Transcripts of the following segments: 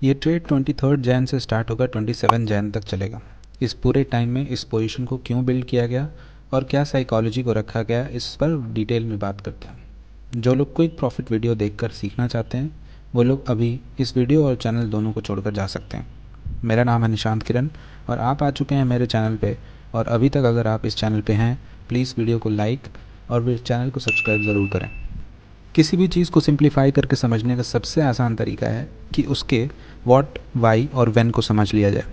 ये ट्रेड 23 जैन से स्टार्ट होकर 27 जैन तक चलेगा। इस पूरे टाइम में इस पोजीशन को क्यों बिल्ड किया गया और क्या साइकोलॉजी को रखा गया, इस पर डिटेल में बात करते हैं। जो लोग क्विक प्रॉफिट वीडियो देखकर सीखना चाहते हैं वो लोग अभी इस वीडियो और चैनल दोनों को छोड़कर जा सकते हैं। मेरा नाम है निशांत किरण और आप आ चुके हैं मेरे चैनल पे, और अभी तक अगर आप इस चैनल पे हैं प्लीज़ वीडियो को लाइक और फिर चैनल को सब्सक्राइब ज़रूर करें। किसी भी चीज़ को सिंप्लीफाई करके समझने का सबसे आसान तरीका है कि उसके व्हाट, वाई और व्हेन को समझ लिया जाए।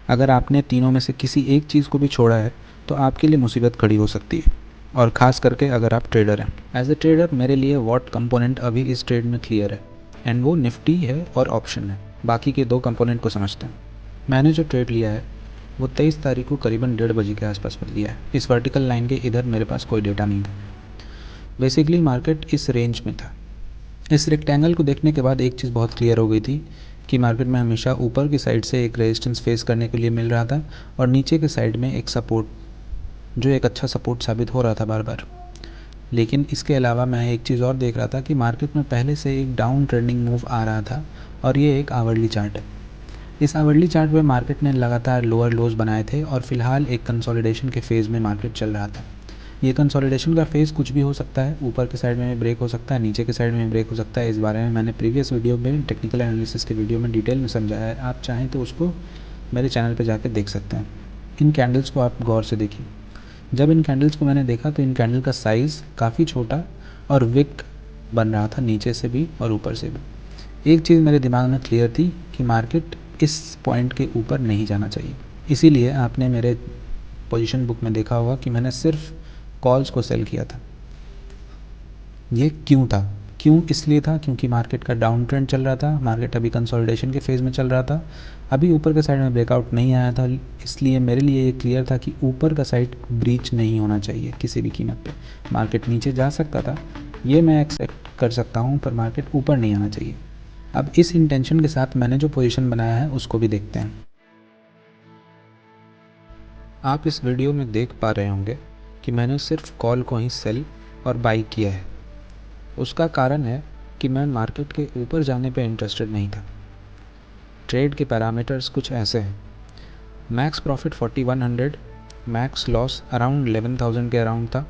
अगर आपने तीनों में से किसी एक चीज़ को भी छोड़ा है तो आपके लिए मुसीबत खड़ी हो सकती है, और ख़ास करके अगर आप ट्रेडर हैं। एज ए ट्रेडर मेरे लिए व्हाट कंपोनेंट अभी इस ट्रेड में क्लियर है, एंड वो निफ्टी है और ऑप्शन है। बाकी के दो कंपोनेंट को समझते हैं। मैंने जो ट्रेड लिया है वो 23 तारीख को करीबन 1:30 बजे के आसपास में लिया है। इस वर्टिकल लाइन के इधर मेरे पास कोई डेटा नहीं था। बेसिकली मार्केट इस रेंज में था। इस रेक्टेंगल को देखने के बाद एक चीज़ बहुत क्लियर हो गई थी कि मार्केट में हमेशा ऊपर की साइड से एक रेजिस्टेंस फेस करने के लिए मिल रहा था और नीचे के साइड में एक सपोर्ट, जो एक अच्छा सपोर्ट साबित हो रहा था बार बार। लेकिन इसके अलावा मैं एक चीज़ और देख रहा था कि मार्केट में पहले से एक डाउन ट्रेंडिंग मूव आ रहा था, और ये एक आवरली चार्ट है। इस आवरली चार्ट में मार्केट ने लगातार लोअर लोज बनाए थे और फिलहाल एक कंसोलिडेशन के फेज़ में मार्केट चल रहा था। ये कंसोलिडेशन का फेज़ कुछ भी हो सकता है, ऊपर के साइड में ब्रेक हो सकता है, नीचे के साइड में ब्रेक हो सकता है। इस बारे में मैंने प्रीवियस वीडियो में, टेक्निकल एनालिसिस के वीडियो में डिटेल में समझाया है। आप चाहें तो उसको मेरे चैनल पे जाकर देख सकते हैं। इन कैंडल्स को आप गौर से देखिए। जब इन कैंडल्स को मैंने देखा तो इन कैंडल का साइज़ काफ़ी छोटा और विक बन रहा था, नीचे से भी और ऊपर से भी। एक चीज़ मेरे दिमाग में क्लियर थी कि मार्केट इस पॉइंट के ऊपर नहीं जाना चाहिए। इसीलिए आपने मेरे पोजीशन बुक में देखा होगा कि मैंने सिर्फ कॉल्स को सेल किया था। ये क्यों था? क्यों इसलिए था क्योंकि मार्केट का डाउन ट्रेंड चल रहा था, मार्केट अभी कंसोलिडेशन के फेज़ में चल रहा था, अभी ऊपर के साइड में ब्रेकआउट नहीं आया था। इसलिए मेरे लिए ये क्लियर था कि ऊपर का साइड ब्रीच नहीं होना चाहिए किसी भी कीमत पे। मार्केट नीचे जा सकता था, ये मैं एक्सेप्ट कर सकता हूँ, पर मार्केट ऊपर नहीं आना चाहिए। अब इस इंटेंशन के साथ मैंने जो पोजीशन बनाया है उसको भी देखते हैं। आप इस वीडियो में देख पा रहे होंगे कि मैंने सिर्फ कॉल को ही सेल और बाई किया है। उसका कारण है कि मैं मार्केट के ऊपर जाने पे इंटरेस्टेड नहीं था। ट्रेड के पैरामीटर्स कुछ ऐसे हैं। Max profit 4100, max loss around 11,000 के अराउंड था।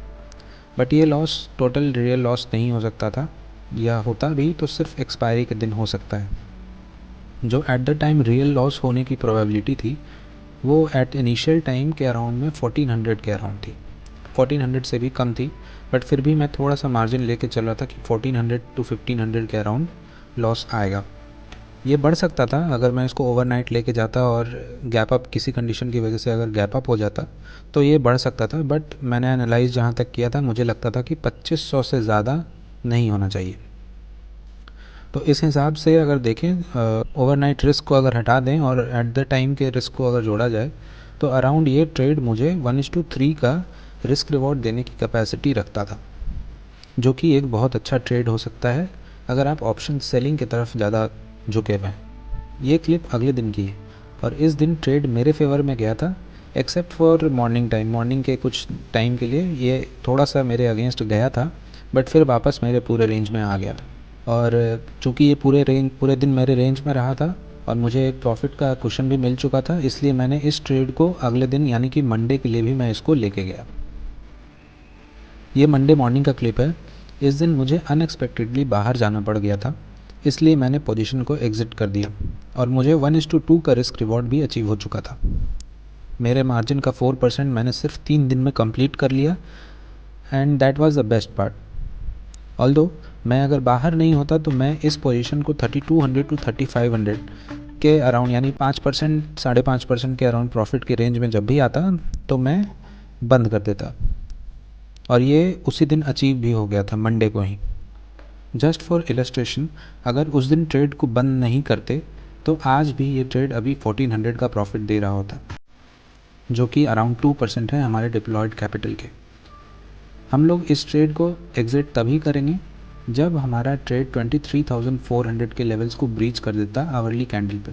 बट ये लॉस टोटल रियल लॉस नहीं हो सकता था, या होता भी तो सिर्फ एक्सपायरी के दिन हो सकता है। जो at the time real loss होने की प्रोबेबिलिटी थी वो एट इनिशियल टाइम के अराउंड में 1400 के अराउंड थी। 1400 से भी कम थी, बट फिर भी मैं थोड़ा सा मार्जिन लेके चल रहा था कि 1400 टू 1500 के अराउंड लॉस आएगा। ये बढ़ सकता था अगर मैं इसको ओवरनाइट लेके जाता और गैप अप, किसी कंडीशन की वजह से अगर गैप अप हो जाता तो ये बढ़ सकता था। बट मैंने एनालाइज जहाँ तक किया था, मुझे लगता था कि 2500 से ज़्यादा नहीं होना चाहिए। तो इस हिसाब से अगर देखें, ओवरनाइट रिस्क को अगर हटा दें और एट द टाइम के रिस्क को अगर जोड़ा जाए तो अराउंड ये ट्रेड मुझे 1:3 का रिस्क रिवॉर्ड देने की कैपेसिटी रखता था, जो कि एक बहुत अच्छा ट्रेड हो सकता है अगर आप ऑप्शन सेलिंग की तरफ ज़्यादा झुके हुए हैं। ये क्लिप अगले दिन की है और इस दिन ट्रेड मेरे फेवर में गया था, except for morning time. Morning के कुछ टाइम के लिए ये थोड़ा सा मेरे अगेंस्ट गया था, बट फिर वापस मेरे पूरे रेंज में आ गया था। और चूँकि ये पूरे दिन मेरे रेंज में रहा था और मुझे एक प्रॉफिट का कुशन भी मिल चुका था, इसलिए मैंने इस ट्रेड को अगले दिन यानी कि मंडे के लिए भी मैं इसको लेके गया। ये मंडे मॉर्निंग का क्लिप है। इस दिन मुझे अनएक्सपेक्टेडली बाहर जाना पड़ गया था, इसलिए मैंने पोजीशन को एग्ज़िट कर दिया और मुझे 1:2 का रिस्क रिवॉर्ड भी अचीव हो चुका था। मेरे मार्जिन का 4% मैंने सिर्फ 3 दिन में कंप्लीट कर लिया, and that was the best part. Although मैं अगर बाहर नहीं होता तो मैं इस पोजीशन को 3200 टू 3500 के अराउंड, यानी 5%, 5.5% के अराउंड प्रॉफिट के रेंज में जब भी आता तो मैं बंद कर देता, और ये उसी दिन अचीव भी हो गया था, मंडे को ही। जस्ट फॉर इलस्ट्रेशन, अगर उस दिन ट्रेड को बंद नहीं करते तो आज भी ये ट्रेड अभी 1400 का प्रॉफिट दे रहा होता, जो कि अराउंड 2% है हमारे डिप्लॉयड कैपिटल के। हम लोग इस ट्रेड को एग्ज़िट तभी करेंगे जब हमारा ट्रेड 23,400 के लेवल्स को ब्रीच कर देता आवरली कैंडल पे,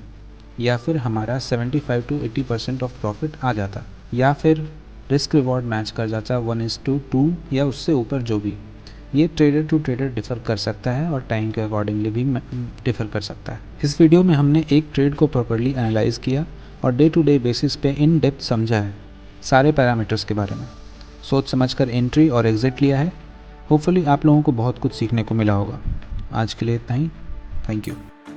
या फिर हमारा 75 टू 80% ऑफ प्रॉफिट आ जाता, या फिर रिस्क रिवॉर्ड मैच कर जाता 1:2 या उससे ऊपर जो भी। ये ट्रेडर टू ट्रेडर डिफ़र कर सकता है और टाइम के अकॉर्डिंगली भी डिफ़र कर सकता है। इस वीडियो में हमने एक ट्रेड को प्रॉपर्ली एनालाइज किया और डे टू डे बेसिस पे इन डेप्थ समझा है सारे पैरामीटर्स के बारे में, सोच समझकर एंट्री और एग्जिट लिया है। होपफुली आप लोगों को बहुत कुछ सीखने को मिला होगा। आज के लिए इतना ही। Thank you.